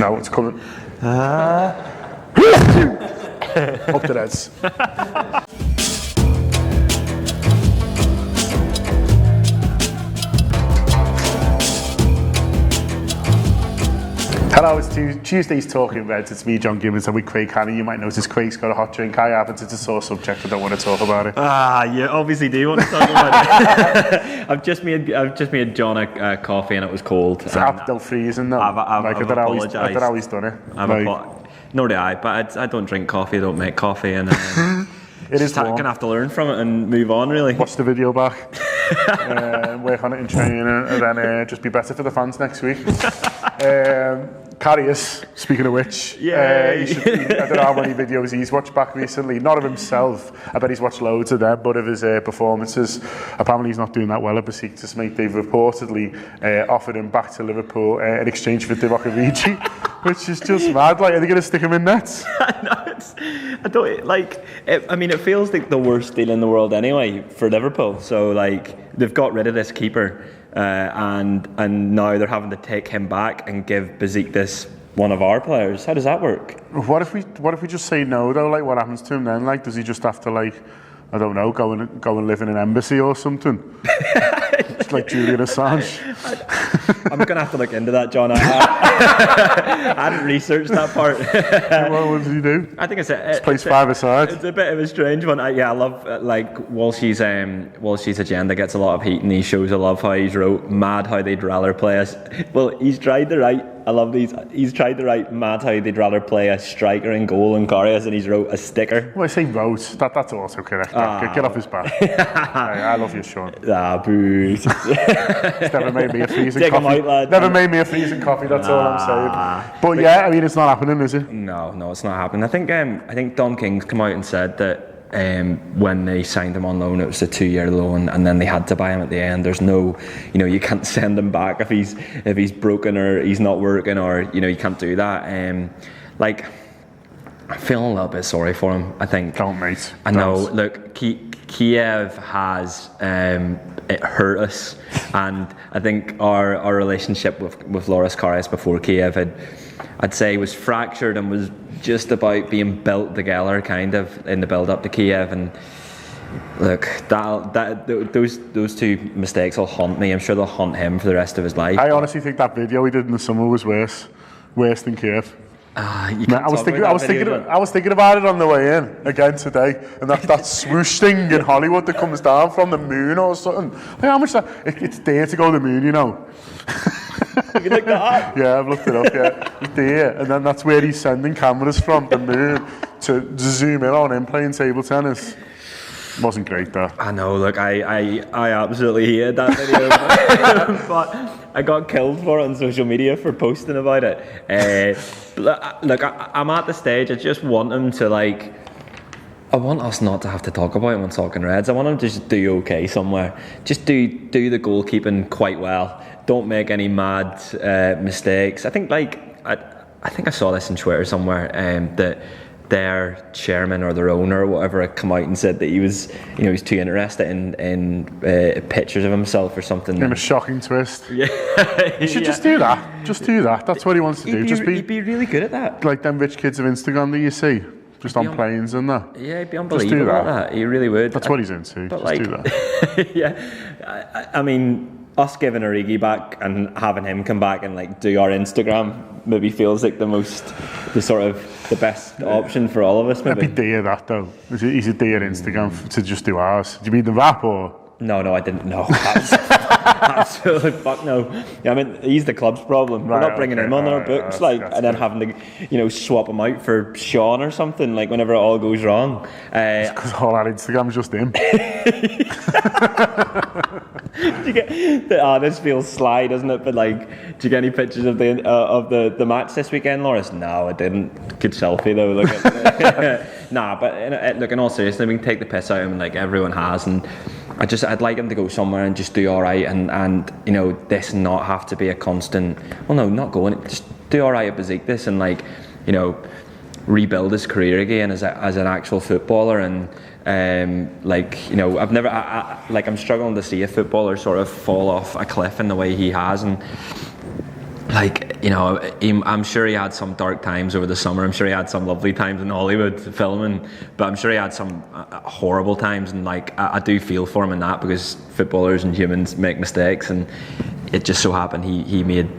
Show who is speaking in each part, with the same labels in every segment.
Speaker 1: No, it's coming. Up to Reds. Hello, it's Tuesday's Talking Reds. It's me, John Gibbons, and with Craig Hannan. You might notice Craig's got a hot drink. I haven't. It's a sore subject. I don't want to talk about it.
Speaker 2: You obviously do want to talk about it. I've just made John a coffee and it was cold.
Speaker 1: It's no freezing though. I don't know how he's done it.
Speaker 2: Nor do I, but I don't drink coffee. I don't make coffee, and
Speaker 1: it is warm.
Speaker 2: Gonna have to learn from it and move on. Really.
Speaker 1: Watch the video back. Work on it in training, and then just be better for the fans next week. Karius, speaking of which, I don't know how many videos he's watched back recently. Not of himself, I bet he's watched loads of them, but of his performances. Apparently he's not doing that well at Besiktas, mate. They've reportedly offered him back to Liverpool in exchange for Divock Origi, which is just mad. Like, are they going to stick him in nets?
Speaker 2: It feels like the worst deal in the world anyway for Liverpool. So like they've got rid of this keeper. And now they're having to take him back and give Besiktas one of our players. How does that work?
Speaker 1: What if we just say no though? Like, what happens to him then? Like, does he just have to, like, I don't know, go and live in an embassy or something? It's like Julian Assange.
Speaker 2: I'm gonna have to look into that, John. I hadn't researched that part.
Speaker 1: What does he do?
Speaker 2: I think it's
Speaker 1: plays five-a-side.
Speaker 2: It's a bit of a strange one. I love Walshy's agenda gets a lot of heat, and he shows I love how he's wrote mad how they'd rather play us. Well, he's tried to write. I love these. He's tried to write mad how they'd rather play a striker in goal in Karius, and he's wrote a sticker.
Speaker 1: Well, I say wrote. That's also correct. Get off his back. I love you, Sean.
Speaker 2: Boo.
Speaker 1: It's never made me a freezing coffee. Never made me a freezing coffee. That's all I'm saying. But yeah, I mean, it's not happening, is it?
Speaker 2: No, it's not happening. I think Don King's come out and said that when they signed him on loan, it was a 2-year loan, and then they had to buy him at the end. There's no, you can't send him back if he's broken or he's not working, or you can't do that. I'm feeling a little bit sorry for him. I think.
Speaker 1: Don't, mate.
Speaker 2: I know. Look, Kiev has it hurt us, and I think our relationship with Loris Karius before Kiev I'd say was fractured and was just about being built together, kind of in the build up to Kiev. And look, those two mistakes will haunt me. I'm sure they'll haunt him for the rest of his life.
Speaker 1: I honestly think that video he did in the summer was worse than Kiev.
Speaker 2: I was
Speaker 1: thinking about it on the way in again today, and that swoosh thing in Hollywood that comes down from the moon or something. Like, how much it's there to go to the moon,
Speaker 2: Have you looked that up?
Speaker 1: Yeah, I've looked it up. Yeah, it's there, and then that's where he's sending cameras from the moon to zoom in on him playing table tennis. Wasn't great though.
Speaker 2: I know. Look, I absolutely hated that video, but I got killed for it on social media for posting about it. Look, I'm at the stage. I just want him to I want us not to have to talk about him on Talking Reds. I want him to just do okay somewhere. Just do the goalkeeping quite well. Don't make any mad mistakes. I think I saw this on Twitter somewhere that their chairman or their owner or whatever had come out and said that he was too interested in pictures of himself or something.
Speaker 1: In a shocking twist.
Speaker 2: Yeah.
Speaker 1: You should just do that. Just do that. That's what he wants to do.
Speaker 2: He'd be really good at that.
Speaker 1: Like them rich kids of Instagram that you see. Just on planes and that.
Speaker 2: Yeah, he'd be unbelievable at that. He really would.
Speaker 1: That's what he's into. Just do that.
Speaker 2: Yeah. I mean, us giving Origi back and having him come back and do our Instagram maybe feels like the best option for all of us. Maybe.
Speaker 1: It'd be dear that though. He's a dear Instagram to just do ours. Do you mean the rap or?
Speaker 2: No, I didn't know. Absolutely, fuck no. Yeah, I mean, he's the club's problem. We're not bringing him on our books, and then having to, swap him out for Sean or something, whenever it all goes wrong.
Speaker 1: Because all that Instagram's just him.
Speaker 2: This feels sly, doesn't it? But do you get any pictures of the match this weekend, Loris? No, I didn't. Good selfie though. Nah, but look, in all seriousness, we can take the piss out of him like everyone has, and I'd like him to go somewhere and just do all right, and this not have to be a constant. Well, no, not going. Just do all right at Besiktas and rebuild his career again as an actual footballer. And I've never I'm struggling to see a footballer sort of fall off a cliff in the way he has, and I'm sure he had some dark times over the summer. I'm sure he had some lovely times in Hollywood filming, but I'm sure he had some horrible times. And like, I do feel for him in that, because footballers and humans make mistakes, and it just so happened he made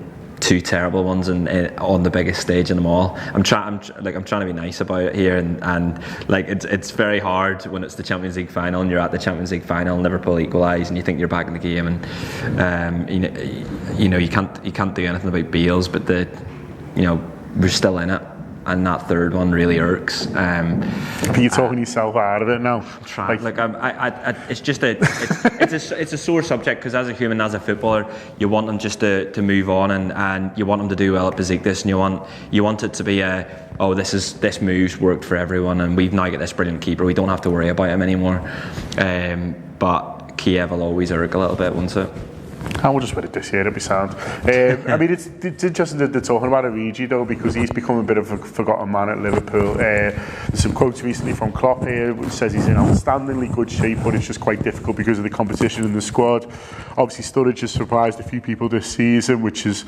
Speaker 2: 2 terrible ones on the biggest stage in them all. I'm trying to be nice about it here, and like it's very hard when it's the Champions League final and you're at the Champions League final and Liverpool equalise and you think you're back in the game, and you can't do anything about Beals, but we're still in it. And that third one really irks.
Speaker 1: But you're talking yourself out of it now.
Speaker 2: I'm trying. It's a sore subject, because as a human, as a footballer, you want them just to move on, and you want them to do well at Besiktas, and you want it to be this move's worked for everyone, and we've now got this brilliant keeper. We don't have to worry about him anymore. But Kiev will always irk a little bit, won't it?
Speaker 1: And we'll just win it this year, it'll be sound. I mean, it's interesting that they're talking about Origi, though, because he's become a bit of a forgotten man at Liverpool. There's some quotes recently from Klopp here, which says he's in outstandingly good shape, but it's just quite difficult because of the competition in the squad. Obviously, Sturridge has surprised a few people this season, which is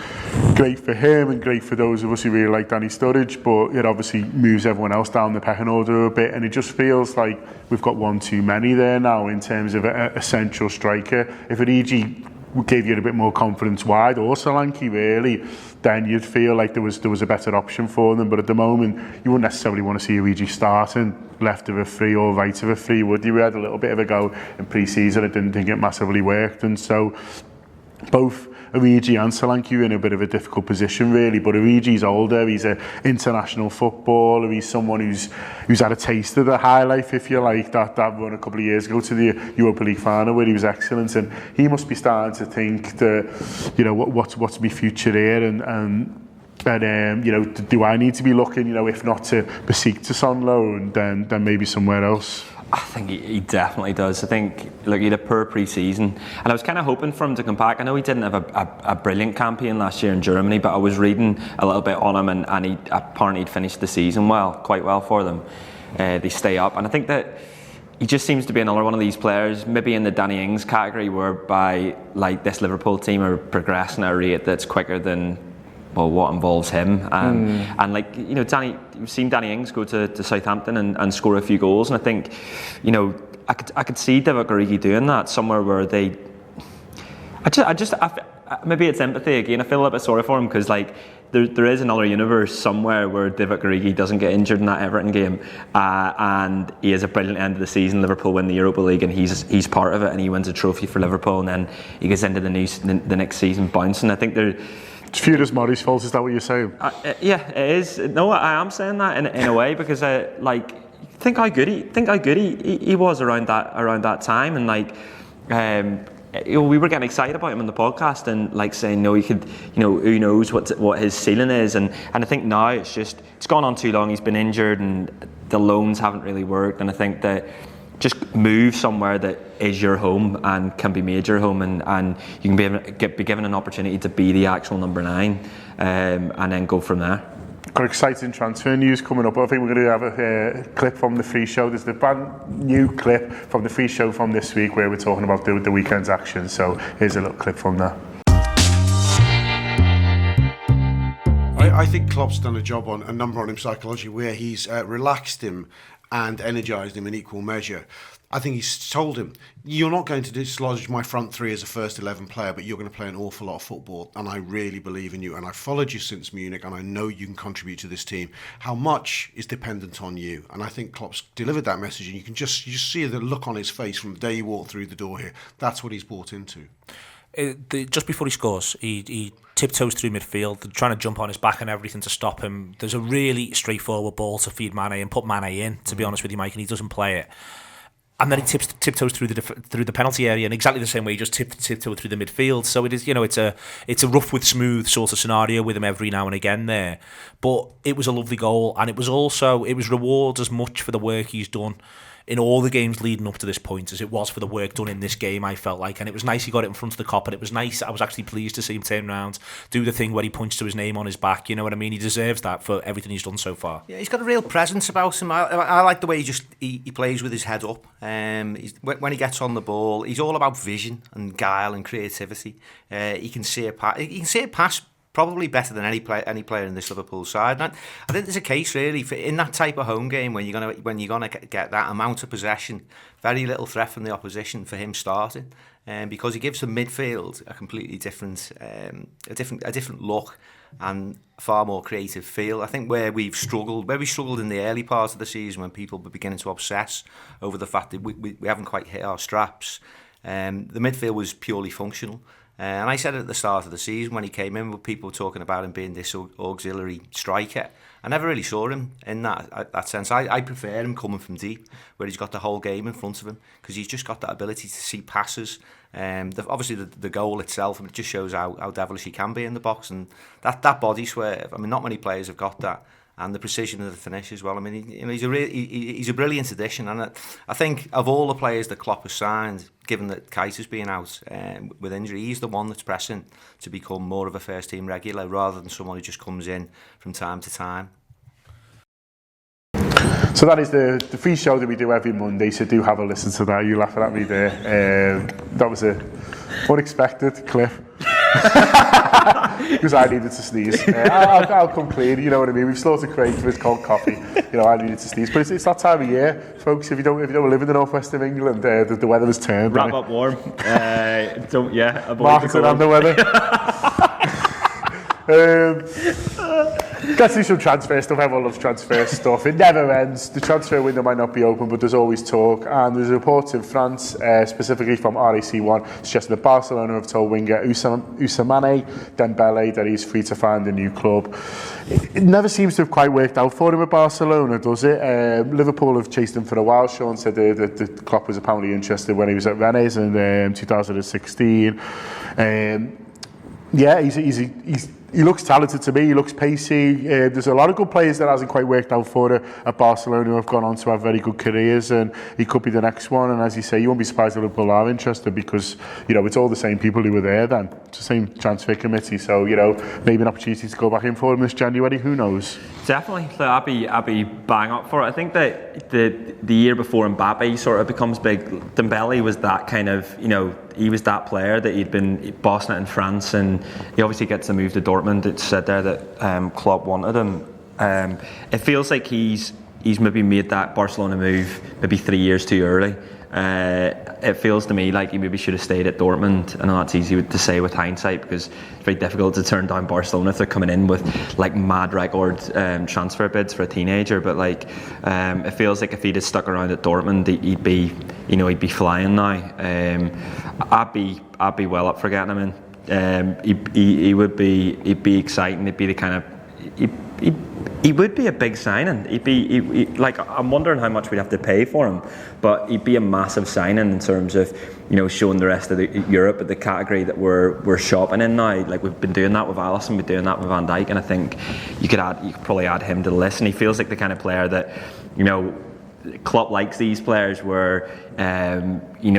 Speaker 1: great for him and great for those of us who really like Danny Sturridge, but it obviously moves everyone else down the pecking order a bit, and it just feels like we've got one too many there now in terms of a central striker. If Origi gave you a bit more confidence wide, or Solanke really, then you'd feel like there was a better option for them. But at the moment, you wouldn't necessarily want to see Origi starting left of a free or right of a free, would you? We had a little bit of a go in pre-season. I didn't think it massively worked, and so both Origi and Solanke are in a bit of a difficult position, really. But Origi's older, he's an international footballer, he's someone who's had a taste of the high life, if you like, that run a couple of years ago to the Europa League final where he was excellent, and he must be starting to think that, what's my future here, and do I need to be looking, if not to Besiktas on loan, then maybe somewhere else?
Speaker 2: I think he definitely does. I think, look, he had a poor pre-season, and I was kind of hoping for him to come back. I know he didn't have a brilliant campaign last year in Germany, but I was reading a little bit on him, and he apparently he'd finished the season quite well for them. They stay up, and I think that he just seems to be another one of these players, maybe in the Danny Ings category, whereby like this Liverpool team are progressing at a rate that's quicker than what involves him, and you've seen Danny Ings go to Southampton and score a few goals, and I think, I could see Divock Origi doing that somewhere where they. Maybe it's empathy again. I feel a little bit sorry for him, because like there is another universe somewhere where Divock Origi doesn't get injured in that Everton game, and he has a brilliant end of the season. Liverpool win the Europa League, and he's part of it, and he wins a trophy for Liverpool, and then he gets into the next season bouncing. I think they're.
Speaker 1: It's Furious Murray's fault, is that what you're saying?
Speaker 2: Yeah, it is. No, I am saying that in a way, because think how good he was around that time, and we were getting excited about him in the podcast, and like saying, no, he could, who knows what his ceiling is, and I think now it's gone on too long. He's been injured, and the loans haven't really worked, and I think that just move somewhere that is your home and can be made your home, and you can be given an opportunity to be the actual number 9, and then go from there.
Speaker 1: Got exciting transfer news coming up. I think we're going to have a clip from the free show. There's the brand new clip from the free show from this week where we're talking about the weekend's action. So here's a little clip from that.
Speaker 3: I think Klopp's done a job on a number on him psychologically, where he's relaxed him and energised him in equal measure. I think he's told him, you're not going to dislodge my front three as a first 11 player, but you're going to play an awful lot of football, and I really believe in you, and I've followed you since Munich, and I know you can contribute to this team. How much is dependent on you? And I think Klopp's delivered that message, and you just see the look on his face from the day he walked through the door here. That's what he's bought into.
Speaker 4: Just before he scores, he tiptoes through midfield, trying to jump on his back and everything to stop him. There's a really straightforward ball to feed Mane and put Mane in, to be honest with you, Mike, and he doesn't play it. And then he tiptoes through the penalty area in exactly the same way he just tiptoed through the midfield. So it is, it's a rough with smooth sort of scenario with him every now and again there. But it was a lovely goal, and it was rewards as much for the work he's done in all the games leading up to this point as it was for the work done in this game, I felt like. And it was nice he got it in front of the cop, and it was nice. I was actually pleased to see him turn around, do the thing where he points to his name on his back. You know what I mean? He deserves that for everything he's done so far.
Speaker 5: Yeah, he's got a real presence about him. I like the way he plays with his head up. When he gets on the ball, he's all about vision and guile and creativity. He can see it pass probably better than any player in this Liverpool side. And I think there's a case really for in that type of home game when you're gonna get that amount of possession, very little threat from the opposition for him starting, because he gives the midfield a completely different look and far more creative feel. I think where we struggled in the early part of the season when people were beginning to obsess over the fact that we haven't quite hit our straps, the midfield was purely functional. And I said at the start of the season when he came in, with people talking about him being this auxiliary striker, I never really saw him in that sense. I prefer him coming from deep, where he's got the whole game in front of him, because he's just got that ability to see passes. Obviously, the goal itself, it just shows how devilish he can be in the box, and that body swerve. I mean, not many players have got that, and the precision of the finish as well. I mean, he's a brilliant addition, and I think of all the players that Klopp has signed, given that Keita's being out with injury, he's the one that's pressing to become more of a first team regular rather than someone who just comes in from time to time.
Speaker 1: So that is the free show that we do every Monday, so do have a listen to that. You laughing at me there. That was a unexpected clip. Because I needed to sneeze. I'll come clean, you know what I mean? We've slaughtered Craig for his cold coffee. You know, I needed to sneeze. But it's that time of year, folks. If you don't live in the northwest of England, the weather has turned.
Speaker 2: Wrap up warm. Avoid
Speaker 1: Marketing and the weather. Let's do some transfer stuff. Everyone loves transfer stuff. It never ends. The transfer window might not be open, but there's always talk. And there's reports in France, specifically from RAC1, suggesting that Barcelona have told winger Ousmane Demebele that he's free to find a new club. It never seems to have quite worked out for him at Barcelona, does it? Liverpool have chased him for a while. Sean said that the Klopp was apparently interested when he was at Rennes in 2016. Yeah, he looks talented to me. He looks pacey. There's a lot of good players that hasn't quite worked out for at Barcelona who have gone on to have very good careers, and he could be the next one. And as you say, you won't be surprised if Liverpool are interested, because it's all the same people who were there then. It's the same transfer committee. So maybe an opportunity to go back in for him this January. Who knows?
Speaker 2: Definitely. So I'd be bang up for it. I think that the year before Mbappe sort of becomes big, Dembele was that kind of he was that player that he'd been bossing it in France, and he obviously gets the move to Dortmund. It said there that Klopp wanted him. It feels like he's maybe made that Barcelona move maybe 3 years too early. It feels to me like he maybe should have stayed at Dortmund. I know that's easy to say with hindsight, because it's very difficult to turn down Barcelona if they're coming in with like mad record transfer bids for a teenager. But it feels like if he'd have stuck around at Dortmund, he'd be flying now. I'd be well up for getting him in. He'd be exciting. He'd be the kind of he would be a big signing. I'm wondering how much we'd have to pay for him, but he'd be a massive signing in terms of showing the rest of Europe at the category that we're shopping in now. Like, we've been doing that with Alisson, we're doing that with Van Dijk, and I think you could probably add him to the list. And he feels like the kind of player that Klopp likes these players where he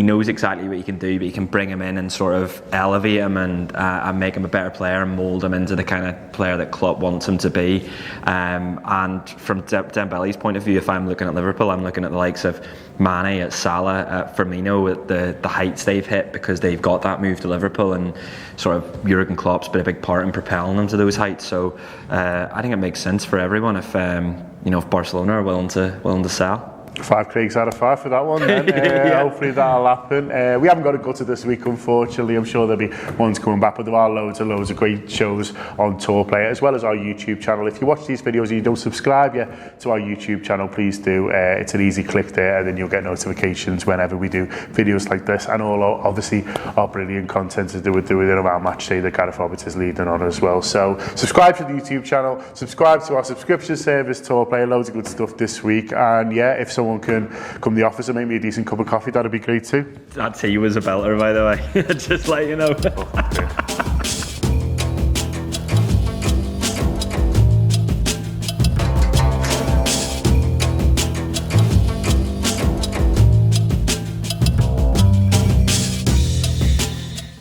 Speaker 2: knows exactly what he can do, but he can bring him in and sort of elevate him and make him a better player and mould him into the kind of player that Klopp wants him to be. And from Dembele's point of view, if I'm looking at Liverpool, I'm looking at the likes of Mane, at Salah, at Firmino, at the heights they've hit because they've got that move to Liverpool, and sort of Jurgen Klopp's been a big part in propelling them to those heights. So I think it makes sense for everyone if Barcelona are willing to sell.
Speaker 1: 5 Craigs out of 5 for that one then. Hopefully that'll happen. We haven't got a gutter this week, unfortunately. I'm sure there'll be ones coming back, but there are loads of great shows on Tour Player, as well as our YouTube channel. If you watch these videos and you don't subscribe yet to our YouTube channel, please do. It's an easy click there, and then you'll get notifications whenever we do videos like this, and all obviously our brilliant content to do with our match day that Gareth Roberts is leading on as well. So subscribe to the YouTube channel, subscribe to our subscription service Tour Player. Loads of good stuff this week, and if someone can come to the office and make me a decent cup of coffee, that'd be great too.
Speaker 2: That tea was a belter, by the way. Just let you know.